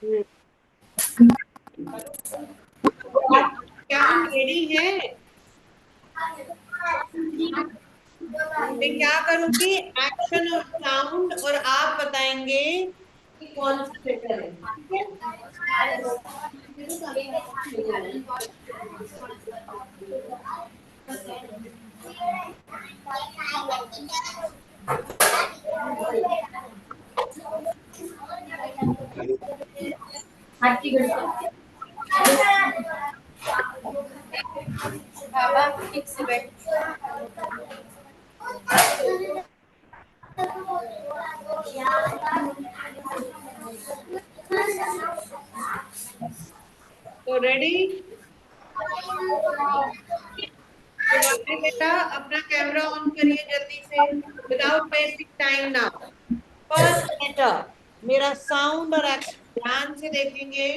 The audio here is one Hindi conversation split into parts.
क्या हम रेडी हैं? मैं क्या करूंगी, एक्शन और साउंड, और आप बताएंगे कि कौन सा बेटर है, ठीक है? तो रेडी? शिवानी बेटा, अपना कैमरा ऑन करिए जल्दी से, without wasting time now. First letter, मेरा साउंड और एक्शन ध्यान से देखेंगे।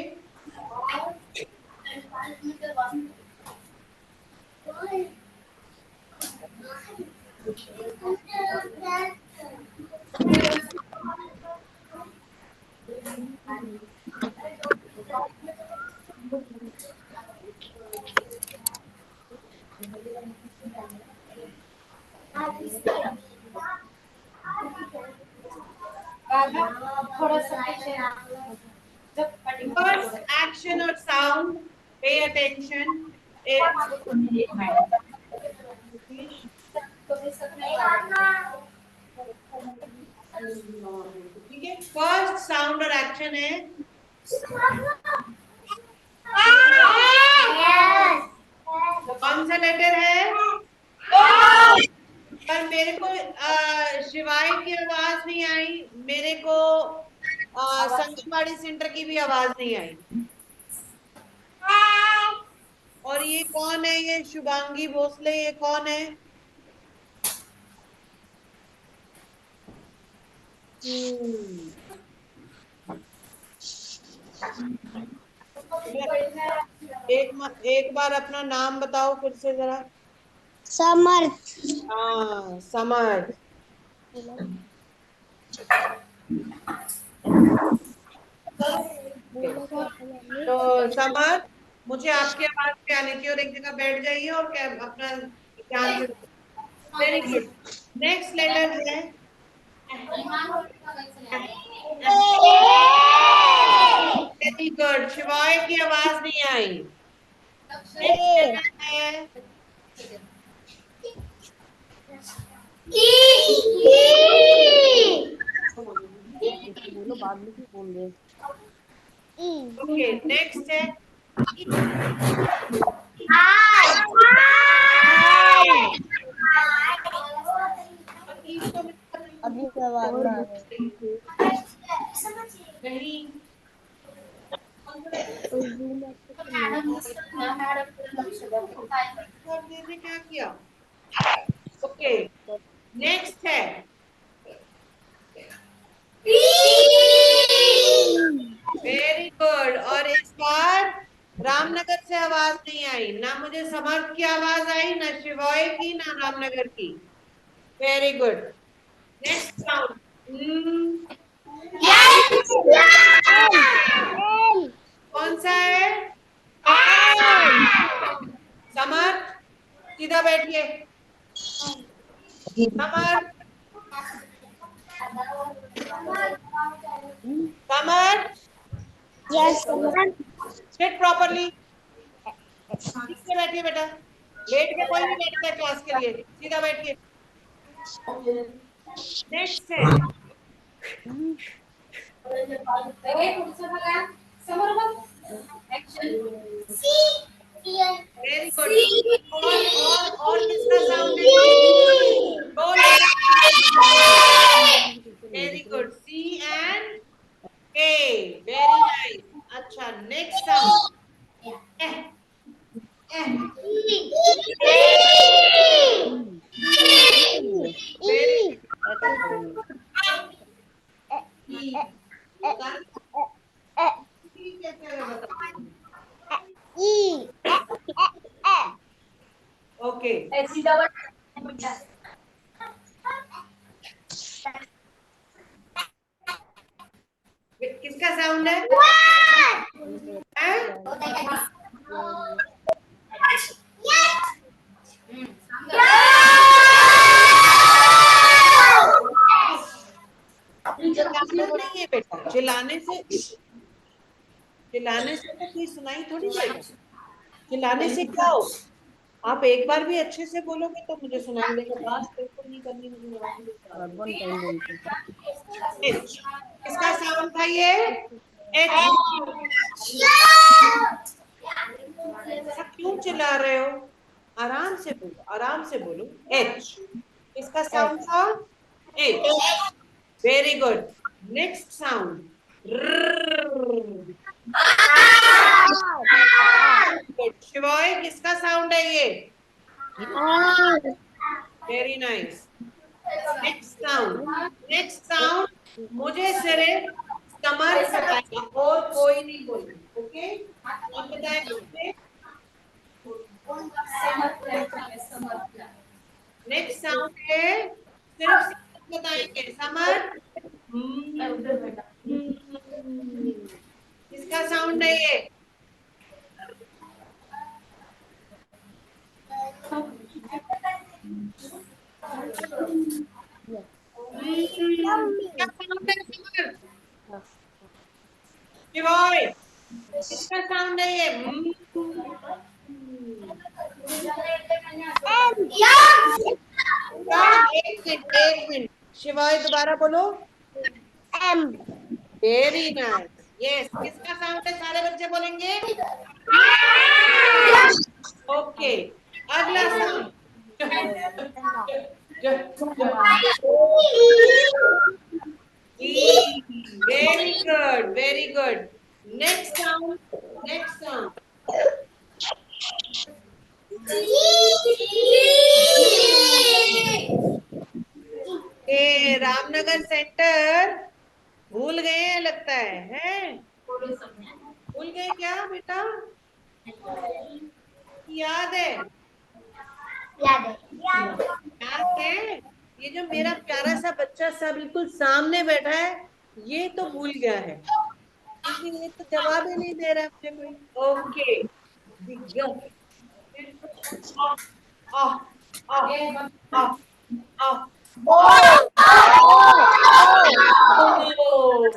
फर्स्ट एक्शन और साउंड, पे अटेंशन। ठीक है, फर्स्ट साउंड और एक्शन है। कौन सा लेटर है? पर मेरे को शिवाय की आवाज नहीं आई, मेरे को संगनबाड़ी सेंटर की भी आवाज नहीं आई। और ये कौन है? ये शुभांगी भोसले, ये कौन है? एक बार अपना नाम बताओ फिर से जरा। समर्थ। हाँ, समर्थ। तो समर्थ, मुझे आपकी आवाज भी आनी चाहिए, और एक जगह बैठ जाइए और अपना ध्यान से। Very good. नेक्स्ट लेटर है। वेरी गुड, शिवाय की आवाज नहीं आई। नेक्स्ट लेटर है। बोलो, बाद में क्यों बोल रहे? ओके, नेक्स्ट है। अभी आवाज ना आ रही। नहीं। क्या किया? ओके, नेक्स्ट है। Very good. और इस बार रामनगर से आवाज नहीं आई, ना मुझे समर्थ की आवाज आई, ना शिवॉय की, ना रामनगर की। Very good. Next sound. कौन सा है? समर्थ, सीधा बैठिए। समर्थ, समर्थ, यस। Seat properly. ठीक से बैठिए बेटा, लेट के कोई नहीं बैठता है क्लास के लिए, सीधा बैठिए। नेक्स्ट है। Very good. और किसका साउंड है? दो letter. Very good, C and K. Very nice. अच्छा, नेक्स्ट साउंड। एह, एह। Very okay. किसका साउंड है? चिल्लाने से तो कोई सुनाई थोड़ी देगा। चिल्लाने से क्या हो, आप एक बार भी अच्छे से बोलोगे तो मुझे सुनाई देगा, बात बिल्कुल नहीं करनी मुझे यहाँ पे। एच किसका साउंड था ये? एच। ऐसा क्यों चिल्ला रहे हो? आराम से बोलो, आराम से बोलो। एच किसका साउंड था? H. Very good. Next sound good. शिवाय किसका साउंड है ये? Very nice. नेक्स्ट साउंड मुझे सिर्फ समर्थ बताएगा और कोई नहीं बोलेगा। ओके, आप बताएं मुझे। नेक्स्ट साउंड है, सिर्फ समर्थ बताएंगे। समर्थ। किसका साउंड है ये? क्या साउंड है समर्थ? शिवाय किसका साउंड है ये? एक मिनट, एक मिनट, शिवाय दोबारा बोलो। एम। Very nice. यस, किसका साउंड है? सारे बच्चे बोलेंगे। ओके, अगला sound. Very good, very good. Next sound, next sound. ए रामनगर सेंटर भूल गए हैं लगता है, हैं? भूल गए क्या बेटा? याद है? याद है? ये जो मेरा प्यारा सा बच्चा सा बिल्कुल सामने बैठा है, ये तो भूल गया है, क्योंकि ये तो जवाब ही नहीं दे रहा है मुझे कोई। Okay,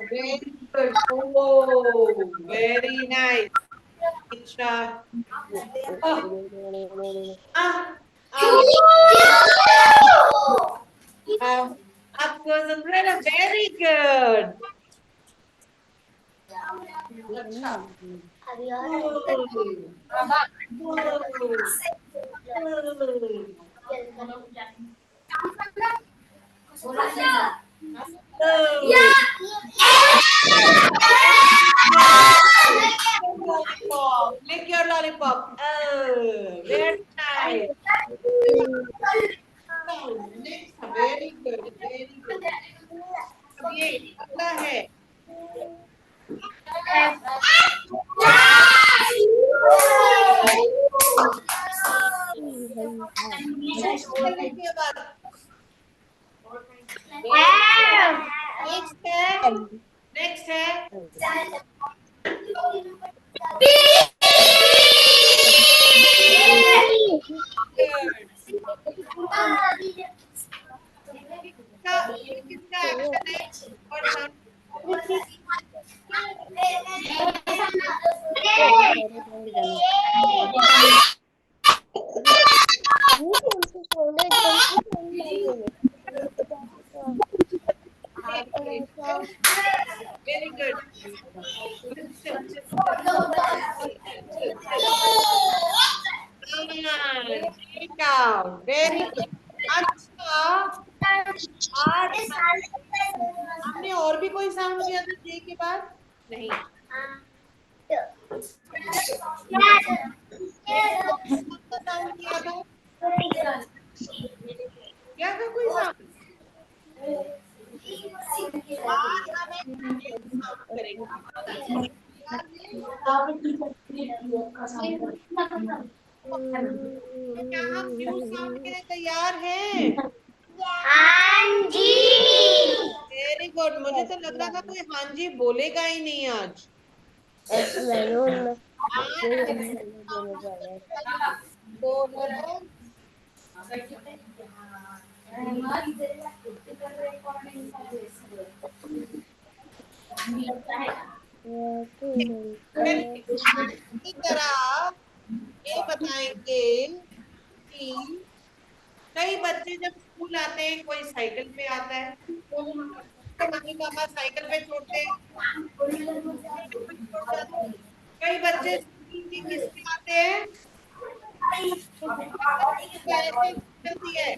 very good, very nice. अच्छा, up goes umbrella. Very good. अच्छा। Lollipop. Lick your lollipop. Oh, very nice. Next, very good, very good. अब ये अगला है। नेक्स्ट है, नेक्स्ट है ये किसका एक्शन है? और वेरी गुड। Very good. अच्छा, आज आपने और भी कोई साउंड दिया था जे के बाद? नहीं, साउंड किया था क्या था कोई साउंड? आज हमें साउंड करेंगे। क्या हम न्यू साउंड के लिए तैयार हैं? हाँ जी। Very good. मुझे तो लग रहा था कोई हाँ जी बोलेगा ही नहीं आज। तो इसी तरह ये बताएंगे कि कई बच्चे जब स्कूल आते हैं, कोई साइकिल पे आता है तो मम्मी पापा साइकिल पे छोड़ते हैं, कोई छोड़ जाते हैं। कई बच्चे स्कूल की किस पे आते हैं, ऐसे चलती है।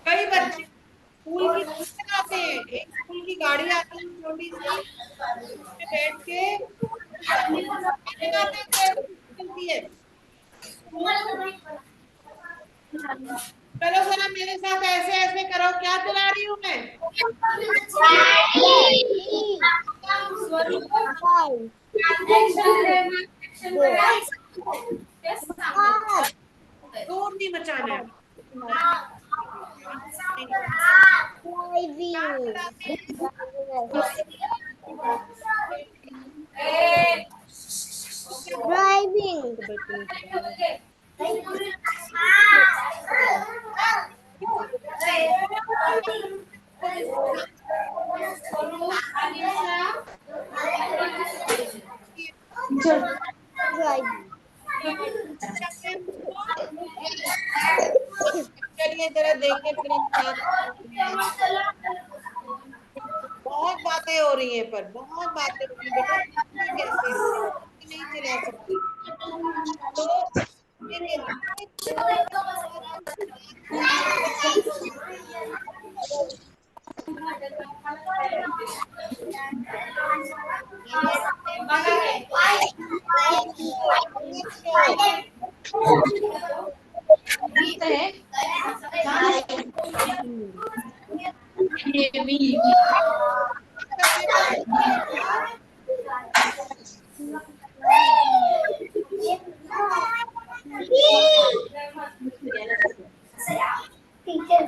कई बच्चे स्कूल की बस में आते हैं, एक स्कूल की गाड़ी आती है छोटी सी, उसमें बैठ के चलती है। चलो जरा मेरे साथ ऐसे ऐसे करो, क्या चला रही हूँ मैं? शोर नहीं मचाना है। Driving. Driving. चलिए जरा देखें फिर हम क्या करें। बहुत बातें हो रही हैं, पर बहुत बातें हो रही हैं बेटा, कैसे नहीं चला सकती तो ये कहते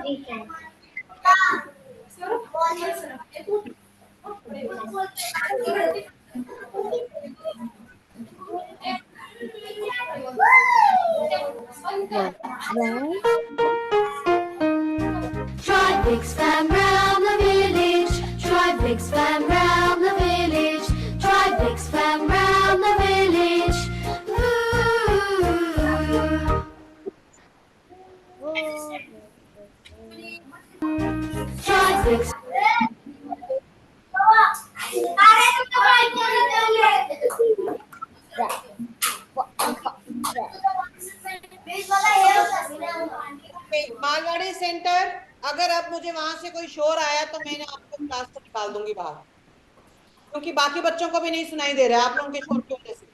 Teacher. Drive Big Span round the village. Drive Big Span round the village. Drive Big Span round the village. Drive Big Malwadi centre, अगर अब मुझे वहां से कोई शोर आया तो मैंने आपको क्लास से निकाल दूंगी बाहर, क्योंकि बाकी बच्चों को भी नहीं सुनाई दे रहा है आप लोगों के शोर की वजह से।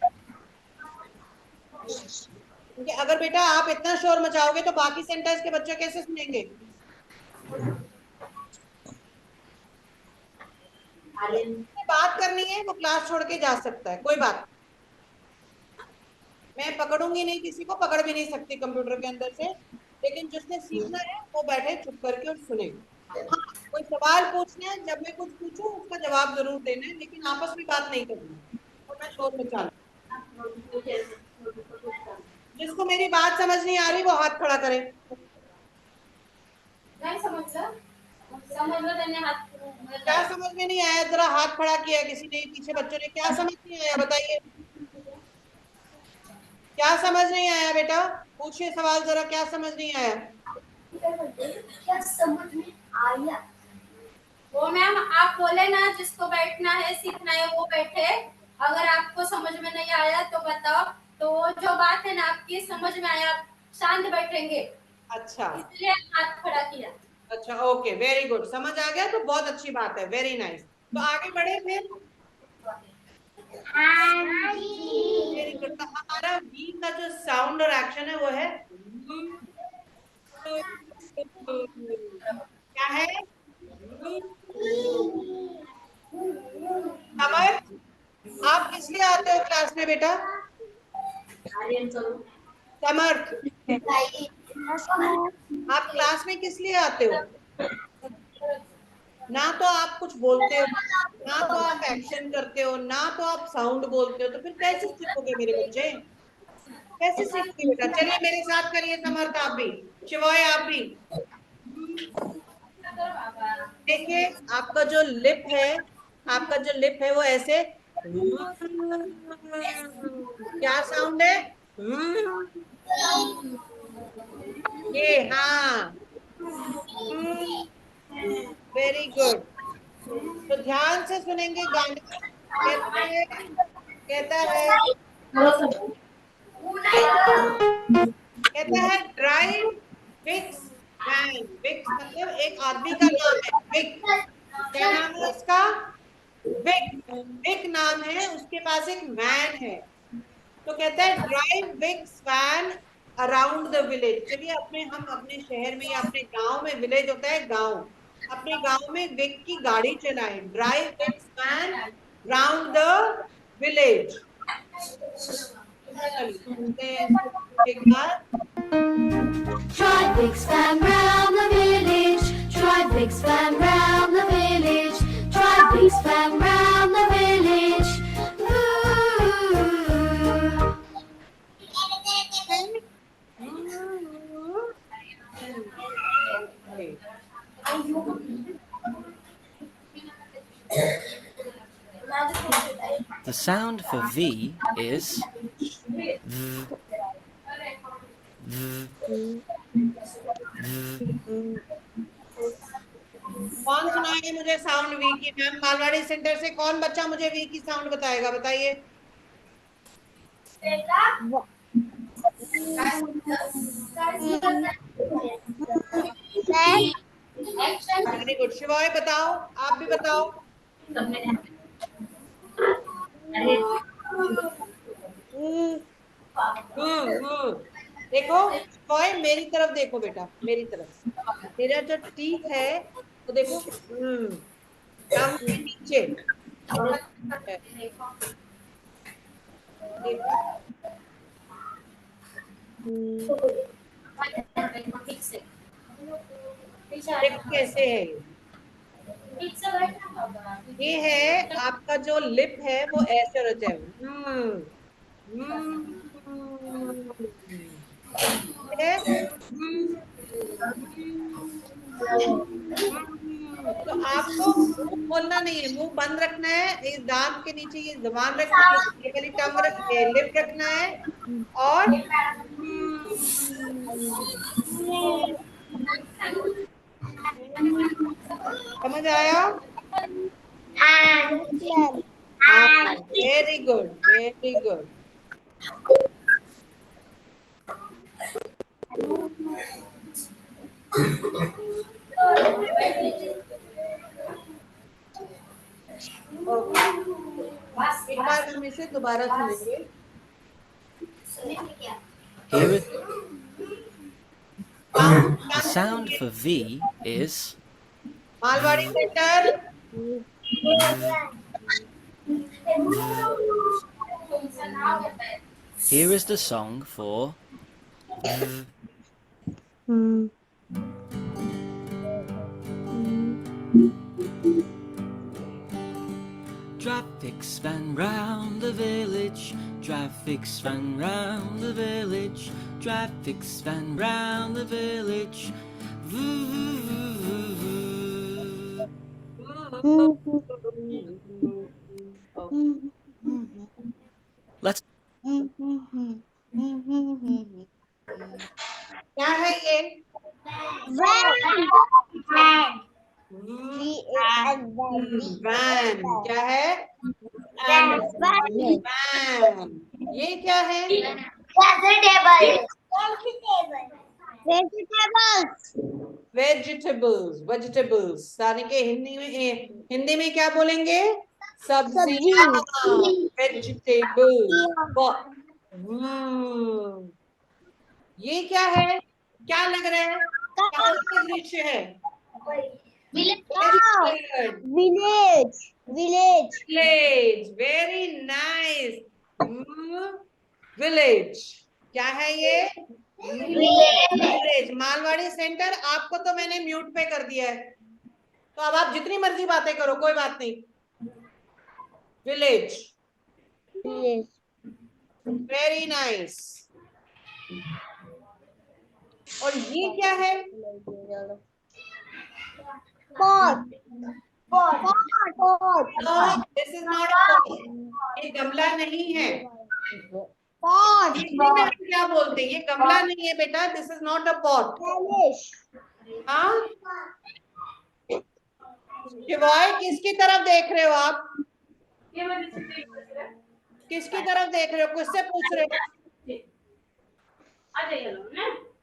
क्योंकि अगर बेटा आप इतना शोर मचाओगे तो बाकी सेंटर्स के बच्चे कैसे सुनेंगे? बात करनी है वो क्लास छोड़ के जा सकता है, कोई बात, मैं पकड़ूंगी नहीं, किसी को पकड़ भी नहीं सकती कंप्यूटर के अंदर से, लेकिन जिसने सीखना है वो बैठे चुप करके और सुने। हाँ, कोई सवाल पूछना है, जब मैं कुछ पूछूं उसका जवाब जरूर देना है, लेकिन आपस में बात नहीं करनी और मैं शोर मचाना। जिसको मेरी बात समझ नहीं आ रही वो हाथ खड़ा करे। नहीं समझ हाथ क्या समझ में नहीं आया? जरा हाथ खड़ा किया किसी ने, पीछे बच्चों ने, क्या समझ नहीं आया बताइए? क्या समझ नहीं आया बेटा? पूछिए सवाल जरा, क्या समझ नहीं आया? क्या समझ में आया? वो मैम आप बोले ना जिसको बैठना है सीखना है वो बैठे, अगर आपको समझ में नहीं आया तो बताओ, तो जो बात है ना आपकी समझ में आया आप शांत बैठेंगे। अच्छा, इसलिए हाथ खड़ा किया। अच्छा, ओके, वेरी गुड, समझ आ गया तो बहुत अच्छी बात है, वेरी नाइस। तो आगे बढ़े फिर। Very good. तो हमारा वी का जो साउंड और एक्शन है वो है क्या है? समर, आप किस लिए आते हो क्लास में बेटा? समर्थ, आप क्लास में किस लिए आते हो? ना तो आप कुछ बोलते हो, ना तो आप एक्शन करते हो, ना तो आप साउंड बोलते हो, तो फिर कैसे सीखोगे मेरे बच्चे? कैसे सीखोगे बेटा? चलिए मेरे साथ करिए समर्थ, आप भी, शिवाय आप भी। देखिए आपका जो लिप है, आपका जो लिप है वो ऐसे, क्या साउंड है? ये, हाँ, वेरी गुड। तो ध्यान से सुनेंगे गाने। कहता है, कहता है, कहता है ड्राइव विक्स वैन। विक्स मतलब एक आदमी का नाम है, विक। क्या नाम है उसका? विक। विक नाम है, उसके पास एक वैन है। तो कहता है drive Vic's van around the village. चलिए हम अपने शहर में या अपने गांव में, विलेज होता है गांव, अपने गांव में विक की गाड़ी चलाएं। Drive Vic's van round the village. चलिए सुनते हैं एक बार। Try Big Spam round the village. Try Big Spam round the village. Try Big Spam round the village. Ooh. Okay. The sound for V is V. V. V. कौन सुनाएगा मुझे साउंड वी की? मैम मालवाड़ी सेंटर से कौन बच्चा मुझे वी की साउंड बताएगा? बताइए। Very good. शिवाय बताओ, आप भी बताओ। देखो शिवाय, मेरी तरफ देखो बेटा, मेरी तरफ। तेरा जो टीथ है वो देखो, गम के नीचे है। देखो, देखो कैसे है ये है आपका जो लिप है वो ऐसे रहता है। है? तो आपको मुंह खोलना नहीं है, मुंह बंद रखना है। इस दांत के नीचे ये जुबान रखनी है, ये वाली टंग ये लिप रखना है, और समझ आया? हाँ, वेरी गुड, वेरी गुड। एक बार हम इसे दोबारा सुनेंगे। Here it, the sound for V is Malwadi centre. Here is the song for V. Traffic's van round the village. Traffic's van round the village. Traffic's van round the village. Let's. क्या है ये? वैन। क्या है? वैन। ये क्या है? वेजिटेबल्स। वेजिटेबल्स यानी कि हिंदी में क्या बोलेंगे? सब्जियां। वेजिटेबल्स। ये क्या है? क्या लग रहा है? क्या दृश्य है? Village. Village. Very nice. Village. क्या है ये? विलेज। मालवाड़ी सेंटर, आपको तो मैंने म्यूट पे कर दिया है। तो अब आप जितनी मर्जी बातें करो, कोई बात नहीं। Village, village, very nice. और ये क्या है? pot, pot, this is not a pot, ये गमला नहीं है। pot, हिंदी में हम क्या बोलते हैं? ये गमला नहीं है बेटा, this is not a pot. village, हाँ, शिवाय किसकी तरफ देख रहे हो आप? किसकी तरफ देख रहे हो? किससे पूछ रहे हो?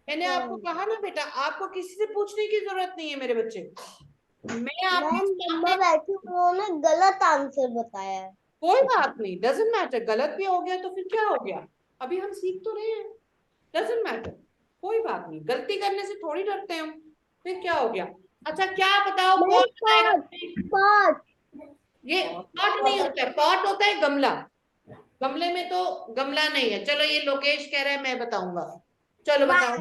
मैंने आपको कहा ना बेटा, आपको किसी से पूछने की जरूरत नहीं है मेरे बच्चे। मैं आपको मैम जब बैठी उन्होंने गलत आंसर बताया है। कोई बात नहीं, डजंट मैटर। गलत भी हो गया तो फिर क्या हो गया? अभी हम सीख तो रहे हैं, डजंट मैटर, कोई बात नहीं। गलती करने से थोड़ी डरते हैं हम, फिर क्या हो गया? अच्छा क्या बताओ, कौन बताएगा? pot, ये पॉट नहीं होता है, पॉट होता है गमला। गमले में तो गमला नहीं है। चलो ये लोकेश कह रहा है, मैं बताऊंगा। चलो बताओ।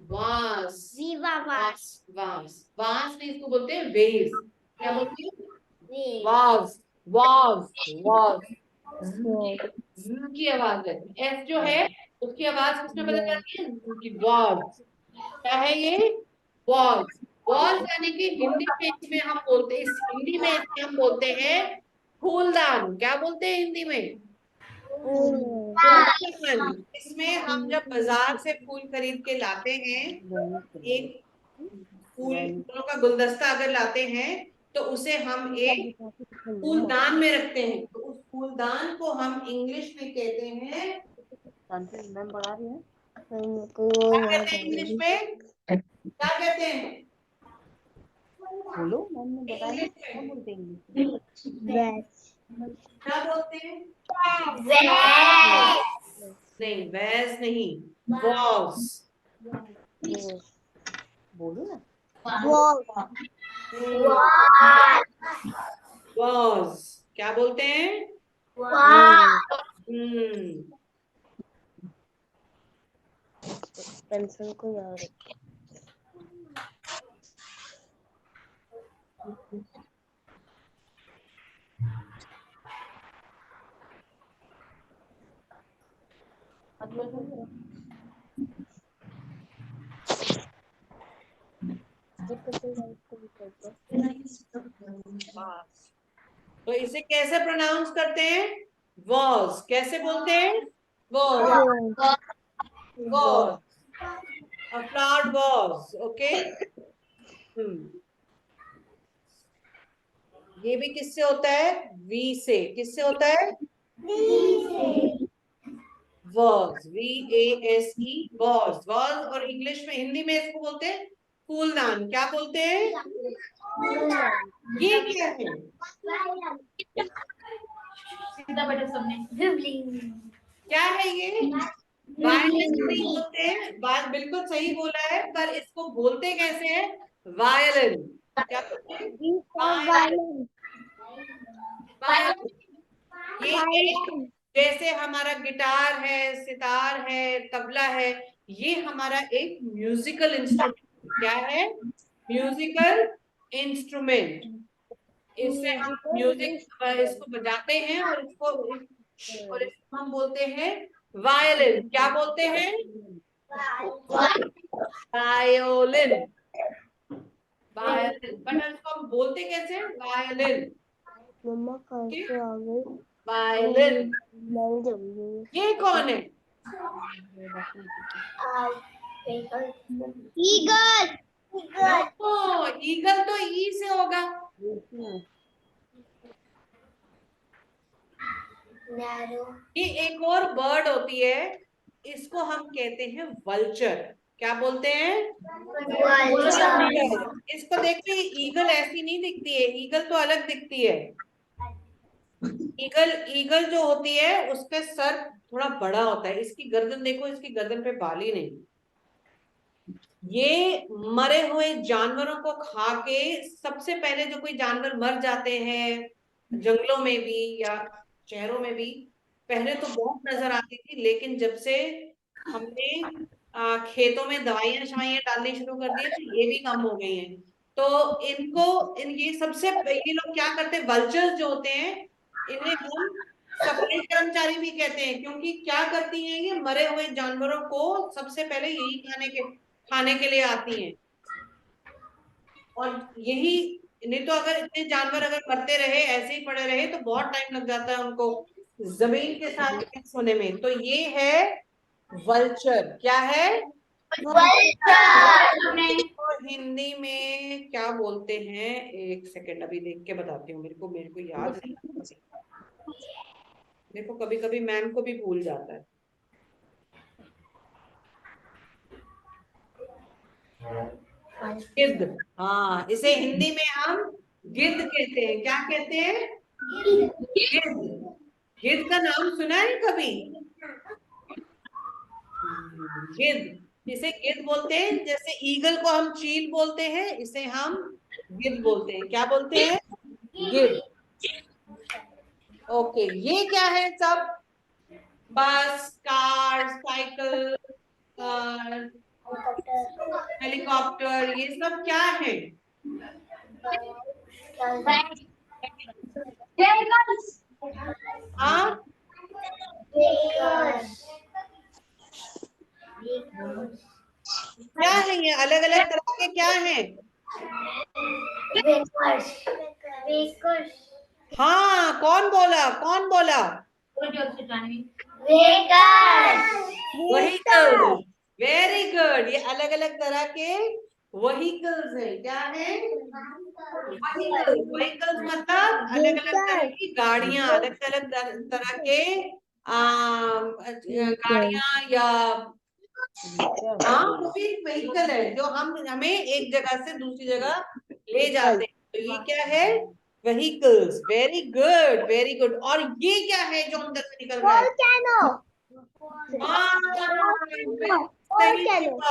वास, वास, वास, वास नहीं, इसको बोलते हैं वेज। क्या बोलते हैं? वास, वास, वास। ज़ की आवाज है। एस जो है उसकी आवाज किसमें बदल जाती है? ज़ की। वास, क्या है ये? वॉज। वॉज यानी कि हिंदी में इसमें हम बोलते हैं, इस हिंदी में इसमें हम बोलते हैं फूलदान। क्या बोलते हैं हिंदी में? फूलदान। इसमें हम जब बाजार से फूल खरीद के लाते हैं, एक फूलों का गुलदस्ता अगर लाते हैं, तो उसे हम एक फूलदान में रखते हैं। तो उस फूलदान को हम इंग्लिश में कहते हैं, क्या कहते हैं इंग्लिश में? क्या कहते हैं बोलो, मैंने बताया क्या बोलते हैं? क्या बोलते हैं? नहीं, वैस नहीं, वॉज। बोलो ना। वॉज क्या बोलते हैं? पेंसिल को याद रखो। तो इसे कैसे प्रोनाउंस करते हैं? वॉज। कैसे बोलते हैं? Was, was, a flower was, okay? ये भी किससे होता है? वी से। किससे होता है? was, VASE, was, was। और इंग्लिश में, हिंदी में इसको बोलते हैं फूलदान। क्या बोलते हैं? ये क्या है? क्या है ये? वायलिन नहीं बोलते हैं। बात बिल्कुल सही बोला है, पर इसको बोलते कैसे हैं? वायलिन। क्या बोलते हैं? वायलिन। ये जैसे हमारा गिटार है, सितार है, तबला है, ये हमारा एक म्यूजिकल इंस्ट्रूमेंट। क्या है? Musical instrument. इससे हम म्यूजिक इसको बजाते हैं, और इसको हम बोलते हैं वायलिन। क्या बोलते हैं? वायोलिन। वायलिन। बट इसको हम बोलते कैसे हैं? वायलिन। मम्मा कहाँ से आ गई? वायलिन। नहीं जमी। ये कौन है? ईगल, ईगल तो ई से होगा। ये एक और बर्ड होती है, इसको हम कहते हैं वल्चर। क्या बोलते हैं? इसको देखते हैं, ईगल ऐसी नहीं दिखती है, ईगल तो अलग दिखती है। ईगल जो होती है उसका सर थोड़ा बड़ा होता है। इसकी गर्दन देखो, इसकी गर्दन पे बाल ही नहीं। ये मरे हुए जानवरों को खा के, सबसे पहले जो कोई जानवर मर जाते हैं जंगलों में भी या शहरों में भी, पहले तो बहुत नजर आती थी, लेकिन जब से हमने खेतों में दवाइयां शवाइयां डालनी शुरू कर दी है, तो ये भी कम हो गई हैं। तो ये लोग क्या करते हैं, वल्चर्स जो होते हैं इन्हें हम सफाई कर्मचारी भी कहते हैं, क्योंकि क्या करती हैं ये मरे हुए जानवरों को सबसे पहले यही खाने के लिए आती हैं। और यही नहीं तो अगर इतने जानवर अगर मरते रहे, ऐसे ही पड़े रहे, तो बहुत टाइम लग जाता है उनको जमीन के साथ मिक्स होने में। तो ये है वल्चर। क्या है? और हिंदी में क्या बोलते हैं, एक सेकंड अभी देख के बताती हूँ, मेरे को याद नहीं। देखो कभी कभी मैम को भी भूल जाता है। गिद्ध। हाँ, इसे हिंदी में हम गिद्ध कहते हैं। क्या कहते हैं? गिद्ध। गिद्ध का नाम सुना है कभी? गिद्ध, इसे गिद्ध बोलते हैं। जैसे ईगल को हम चील बोलते हैं, इसे हम गिद्ध बोलते हैं। क्या बोलते हैं? गिद्ध। ओके, ये क्या है सब? बस, कार, साइकिल, हेलीकॉप्टर, ये सब क्या है? हाँ, क्या है ये? अलग अलग तरह के क्या हैं? हाँ, कौन बोला? कौन बोला? व्हीकल। Very good. ये अलग अलग तरह के व्हीकल्स हैं। क्या है? व्हीकल्स मतलब अलग अलग तरह की गाड़ियां, अलग अलग तरह के गाड़ियां या वो भी व्हीकल है जो हमें एक जगह से दूसरी जगह ले जाते हैं। तो ये क्या है? Vehicles. Very good, very good. और ये क्या है जो अंदर से निकल रहा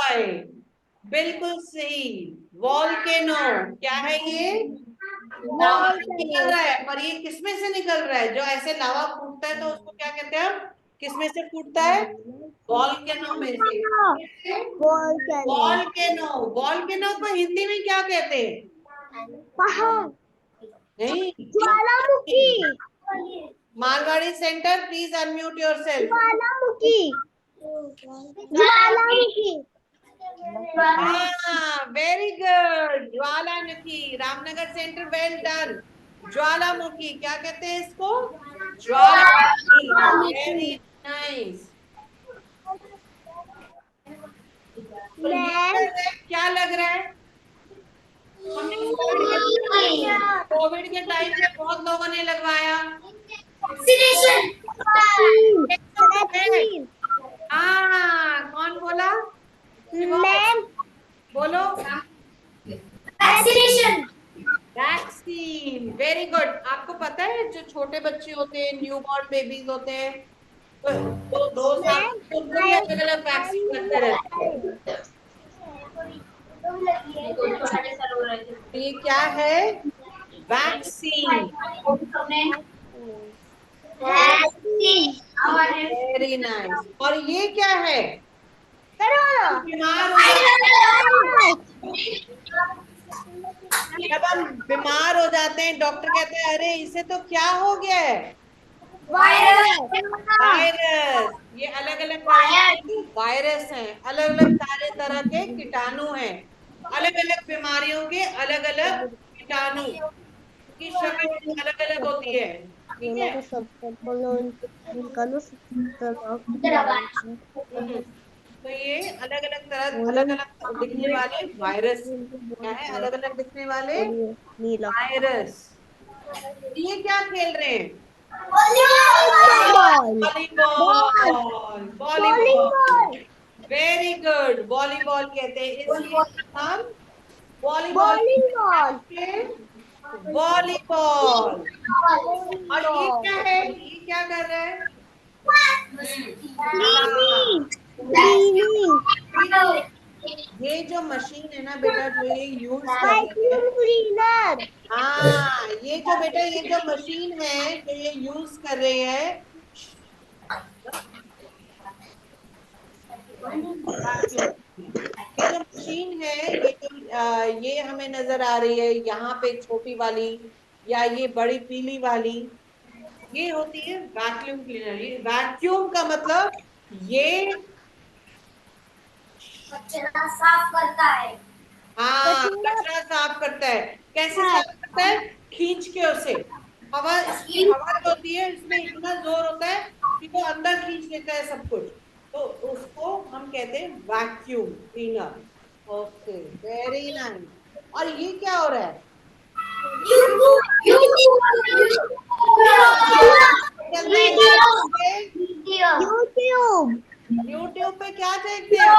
है? बिल्कुल सही, वॉल्केनो। क्या है ये? लावा निकल रहा है। पर ये किसमें से निकल रहा है? जो ऐसे लावा फूटता है तो उसको क्या कहते हैं? किसमें से फूटता है? वॉल्केनो में से। वॉल्केनो। वॉल्केनो को हिंदी में क्या कहते हैं? पहाड़। नहीं, ज्वालामुखी। Marwari centre, please unmute yourself. ज्वालामुखी। ज्वालामुखी। हाँ, वेरी गुड, ज्वालामुखी। Ramnagar centre, well done. ज्वालामुखी क्या कहते हैं इसको? ज्वालामुखी। Very nice. क्या लग रहा है? कोविड के टाइम पे बहुत लोगों ने लगवाया। हाँ, कौन बोला? बोलो। वैक्सीन। Very good. आपको पता है जो छोटे बच्चे होते हैं, न्यू बॉर्न बेबीज होते हैं, तो 2 साल उनको भी अलग अलग वैक्सीन लगते रहते हैं। ये क्या है? वैक्सीन। Very nice. और ये क्या है? जब हम बीमार हो जाते हैं, डॉक्टर कहते हैं अरे इसे तो क्या हो गया है? वायरस। ये अलग अलग वायरस हैं, अलग अलग सारे तरह के कीटाणु हैं, अलग अलग बीमारियों के अलग अलग कीटाणु की शक्ल अलग अलग होती है। ठीक है? तो ये अलग अलग दिखने वाले वायरस क्या है? अलग अलग दिखने वाले वायरस। ये क्या खेल रहे हैं? वॉलीबॉल। वेरी गुड, वॉलीबॉल कहते हैं। इसलिए हम वॉलीबॉल। वॉलीबॉल। और ये क्या है? ये क्या कर रहा है? ये जो मशीन है ना बेटा, जो ये यूज कर रही है, हाँ, ये जो बेटा ये जो मशीन है जो ये यूज कर रही है, ये जो मशीन है, ये जो ये हमें नजर आ रही है, यहाँ पे छोटी वाली या ये बड़ी पीली वाली, ये होती है वैक्यूम क्लीनर। ये वैक्यूम का मतलब ये कचरा साफ करता है। हाँ कचरा साफ करता है। कैसे साफ करता है? खींच के उसे, हवा, इसकी हवा जो होती है इसमें इतना जोर होता है कि वो अंदर खींच लेता है सब कुछ, तो उसको हम कहते हैं vacuum cleaner. Okay, very nice. और ये क्या हो रहा है? YouTube यूट्यूब पे क्या देखते हैं?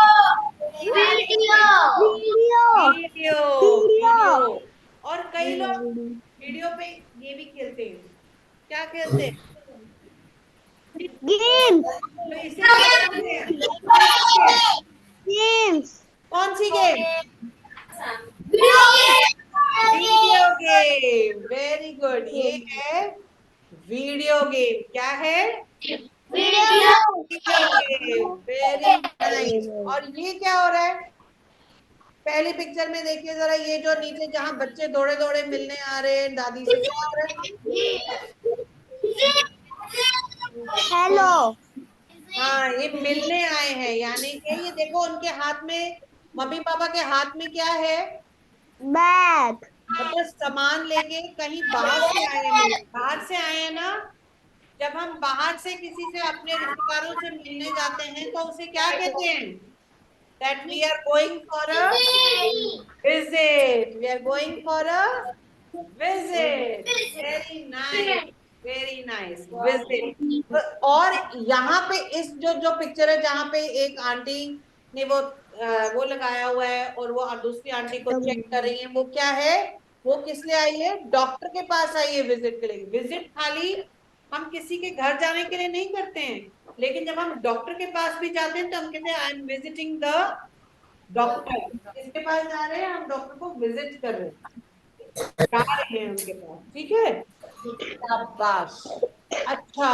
video video. वीडियो। और कई लोग वीडियो पे ये भी खेलते हैं। क्या खेलते हैं? games तो इसे क्या बोलते हैं? games कौन सी game? Video game. Very good, ये है वीडियो गेम। क्या है? Video game. Very nice. और ये क्या हो रहा है? पहली पिक्चर में देखिए जरा, ये जो नीचे जहां बच्चे दौड़े दौड़े मिलने आ रहे हैं दादी से, क्या हो रहा है? hello हाँ, ये मिलने आए हैं, यानी कि ये देखो उनके हाथ में, मम्मी पापा के हाथ में क्या है? bag मतलब सामान लेके कहीं बाहर से आए हैं, मिलने बाहर से आए हैं ना। जब हम बाहर से किसी से, अपने रिश्तेदारों से मिलने जाते हैं तो उसे क्या कहते हैं? That we are going for a visit. We are going for a visit. Very nice. Very nice. Visit. और यहाँ पे इस जो जो पिक्चर है जहाँ पे एक आंटी ने वो लगाया हुआ है और वो दूसरी आंटी को चेक कर रही है, वो क्या है? वो किस लिए आई है? डॉक्टर के पास आई है विजिट के लिए। विजिट खाली हम किसी के घर जाने के लिए नहीं करते हैं, लेकिन जब हम डॉक्टर के पास भी जाते हैं तो हम कहते हैं I am visiting the doctor. किसके पास जा रहे हैं? हम डॉक्टर को विजिट कर रहे हैं, जा रहे हैं उनके पास। ठीक है, शाबाश। अच्छा,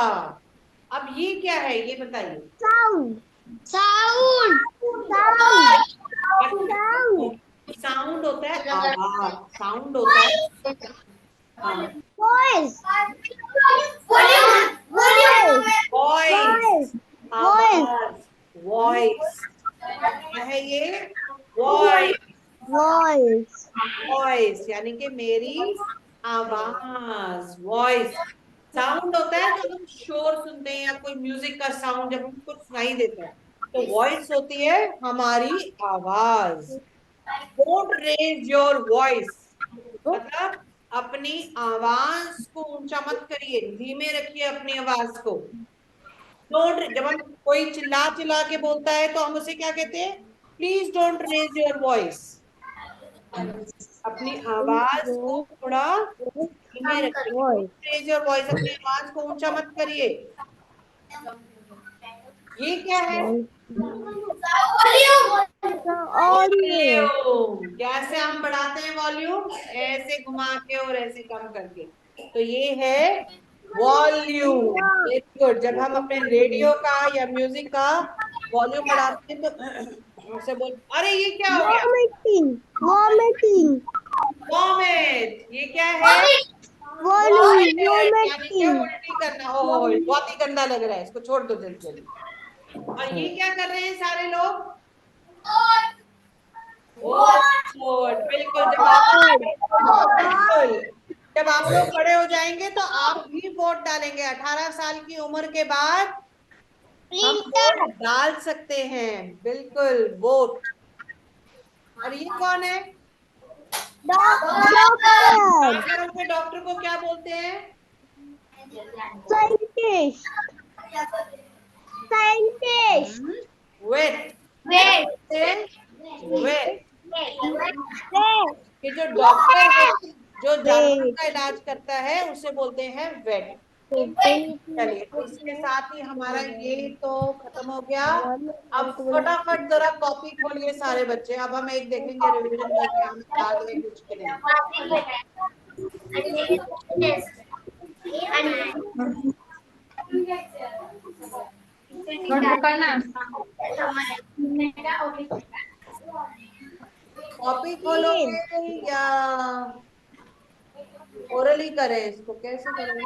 अब ये क्या है ये बताइए? sound साउंड होता है आवाज, साउंड होता है हाँ, voice वॉइस, आवाज, वॉइस। क्या है ये? वॉइस। voice वॉइस यानी कि मेरी आवाज, वॉइस। साउंड होता है जब हम शोर सुनते हैं या कोई म्यूजिक का साउंड जब हमको सुनाई देता है, तो वॉइस होती है हमारी आवाज। डोंट रेज योर वॉइस, मतलब अपनी आवाज को ऊंचा मत करिए, धीमे रखिए अपनी आवाज को। डोंट, जब हम कोई चिल्ला चिल्ला के बोलता है तो हम उसे क्या कहते हैं? Please don't raise your voice. अपनी आवाज को थोड़ा धीमे रखिए। रेज योर वॉइस, अपनी आवाज को ऊंचा मत करिए। ये क्या है? वॉल्यूम। कैसे हम बढ़ाते हैं वॉल्यूम? ऐसे घुमा के और ऐसे कम करके। तो ये है वॉल्यूम। Very good. जब हम अपने रेडियो का या म्यूजिक का वॉल्यूम बढ़ाते हैं तो उसे बोल, अरे ये क्या हो गया? vomiting vomit. ये क्या है? vomiting यानी कि उल्टी करना। ओहो, बहुत ही गंदा लग रहा है, इसको छोड़ दो जल्दी जल्दी। और ये क्या कर रहे हैं सारे लोग? वोट। बिल्कुल, जब आप लोग बड़े हो जाएंगे तो आप भी वोट डालेंगे। 18 साल की उम्र के बाद हम वोट डाल सकते हैं। बिल्कुल, वोट। और ये कौन है? doctor डॉक्टर को क्या बोलते हैं? scientist vet. वेट। कि जो vet डॉक्टर है जो जानवर का इलाज करता है उसे बोलते हैं वेट। चलिए, इसके साथ ही हमारा ये तो खत्म हो गया। अब फटाफट जरा कॉपी खोलिए सारे बच्चे। अब हम एक देखेंगे रिवीजन करके हम याद है कुछ के नहीं। कॉपी खोलोगे या ओरली करें इसको, कैसे करोगे?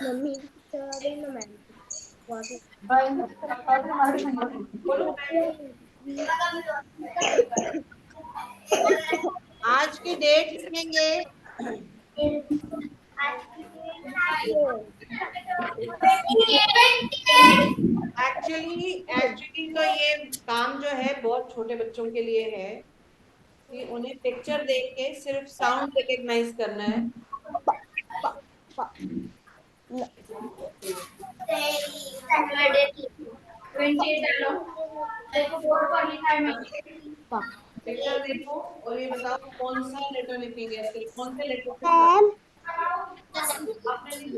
मम्मी चला देना मैम आज की डेट लिखेंगे। एक्चुअली तो ये काम जो है बहुत छोटे बच्चों के लिए है कि उन्हें पिक्चर देख के सिर्फ साउंड रिकग्नाइज करना है। पिक्चर देखो और ये बताओ कौन सा लेटर लिखेंगे, इसके लिए कौन से लेटर से आपने नहीं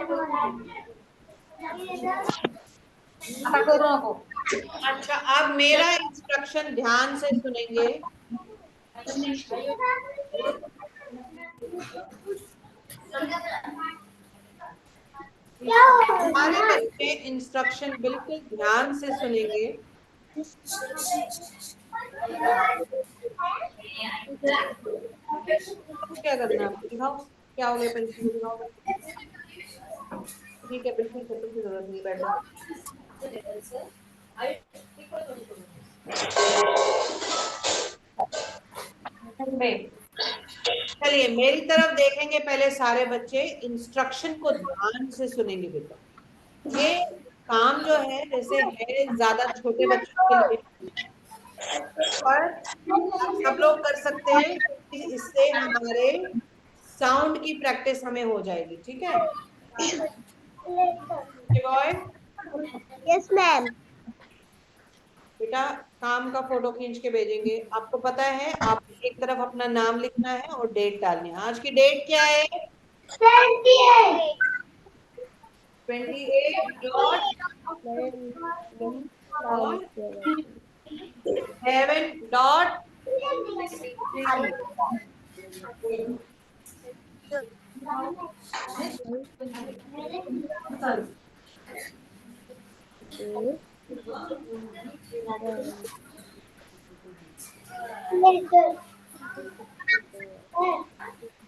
बोला, चलो बोलो। अच्छा, अब मेरा इंस्ट्रक्शन ध्यान से सुनेंगे। हमारे बच्चे इंस्ट्रक्शन बिल्कुल ध्यान से सुनेंगे। क्या करना है आपको, दिखाओ क्या हो गया, पेंसिल दिखाओ। ठीक है, बिल्कुल पेंसिल की जरूरत नहीं, बैठ जाओ। चलिए मेरी तरफ देखेंगे पहले सारे बच्चे, इंस्ट्रक्शन को ध्यान से सुनेंगे बेटा। ये काम जो है जैसे है ज्यादा छोटे बच्चों के लिए, और आप सब लोग कर सकते हैं कि इससे हमारे साउंड की प्रैक्टिस हमें हो जाएगी। ठीक है बॉय? Yes ma'am. बेटा काम का फोटो खींच के भेजेंगे। आपको पता है आप एक तरफ अपना नाम लिखना है और डेट डालनी है। आज की डेट क्या है?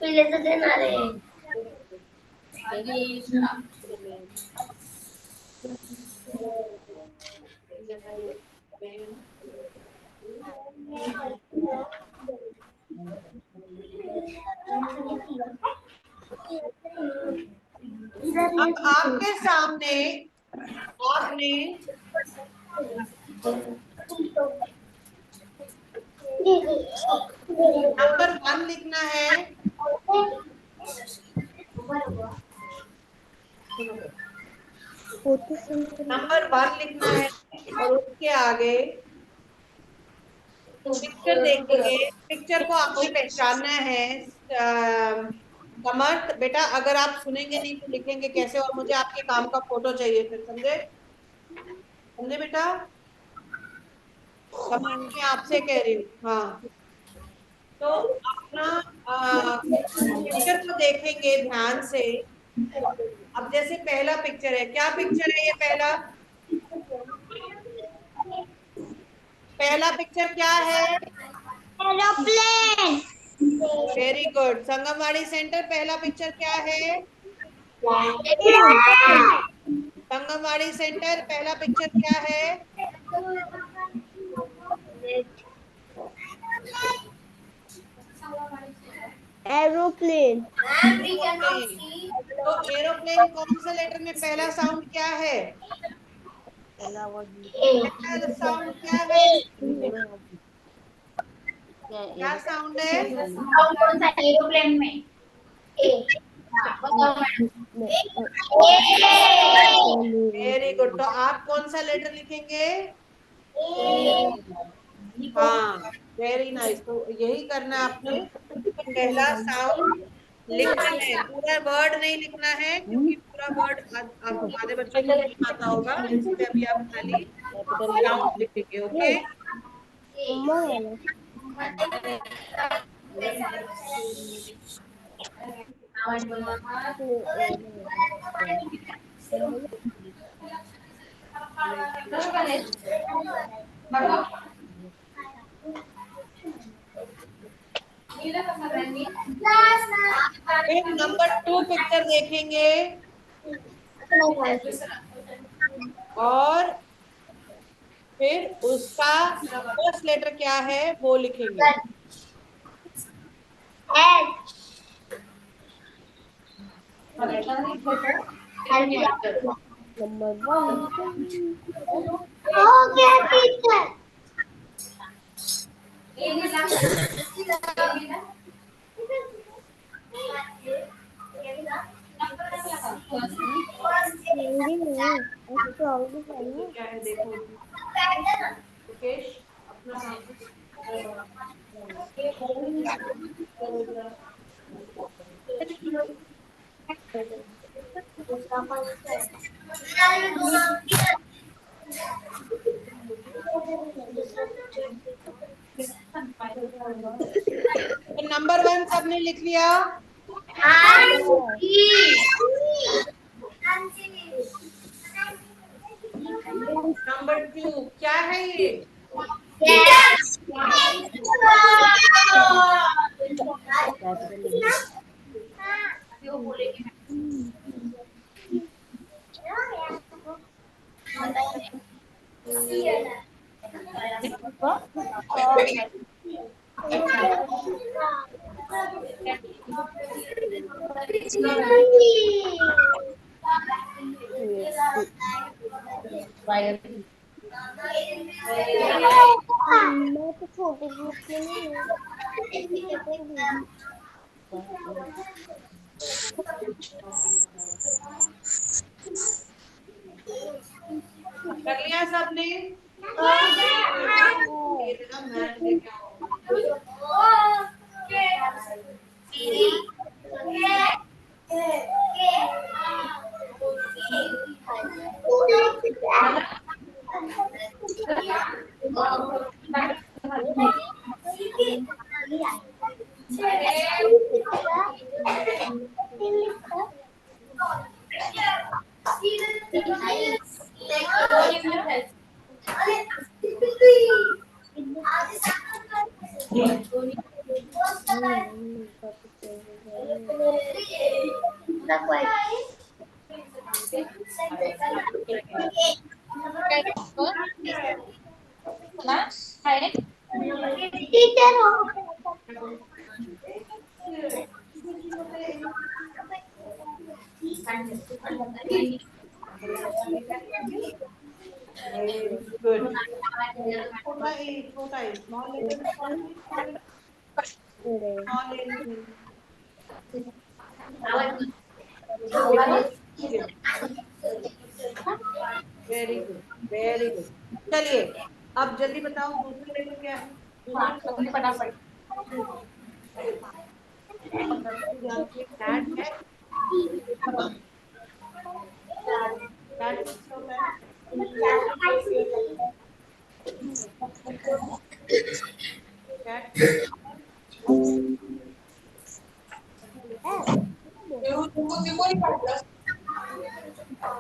पहले से देना रे। अब आपके सामने आपने नंबर 1 लिखना है। नंबर 1 लिखना है और उसके आगे पिक्चर देखेंगे। पिक्चर को आपने पहचानना है। समर्थ बेटा अगर आप सुनेंगे नहीं तो लिखेंगे कैसे, और मुझे आपके काम का फोटो चाहिए फिर, समझे? समझे बेटा? समझ मैं आपसे कह रही हूँ। हाँ तो अपना पिक्चर को देखेंगे ध्यान से। अब जैसे पहला पिक्चर है, क्या पिक्चर है ये? पहला पिक्चर क्या है? Aeroplane. Very good. Sangamwadi centre पहला पिक्चर क्या है? संगमवाड़ी सेंटर पहला पिक्चर क्या है? एरोप्लेन। तो एरोप्लेन कौन से लेटर में पहला साउंड क्या है? पहला साउंड क्या है? क्या साउंड है? कौन सा एरोप्लेन में? Very good. तो आप कौन सा लेटर लिखेंगे? हाँ वेरी नाइस। तो यही करना है आपने, पहला साउंड लिखना है, पूरा वर्ड नहीं लिखना है क्योंकि पूरा वर्ड आधे बच्चों को नहीं आता होगा, इसलिए अभी आप खाली साउंड लिखेंगे। ओके मम्मा है ना फिर नंबर 2 पिक्चर देखेंगे और फिर उसका फर्स्ट लेटर क्या है वो लिखेंगे। नंबर 1 हो गया टीचर हिंदी नहीं ऐसे तो आगे पढ़ना क्या है देखो मुकेश अपना नंबर 1 सबने लिख लिया। नंबर 2 क्या है ये? मैं तो छोटे ग्रुप में नहीं हूँ कर लिया सबने? गुड। छोटा है small letter very good very good. चलिए अब जल्दी बताओ दूसरा लेटर क्या है? फटाफट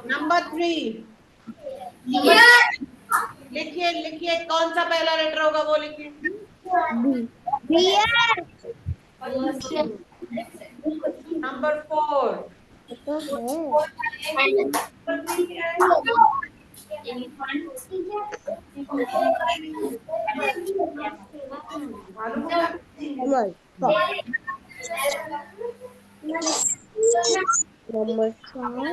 नंबर 3 लिखिए लिखिए कौन सा पहला लेटर होगा वो लिखिए। नंबर 4 मालूम है? नंबर 4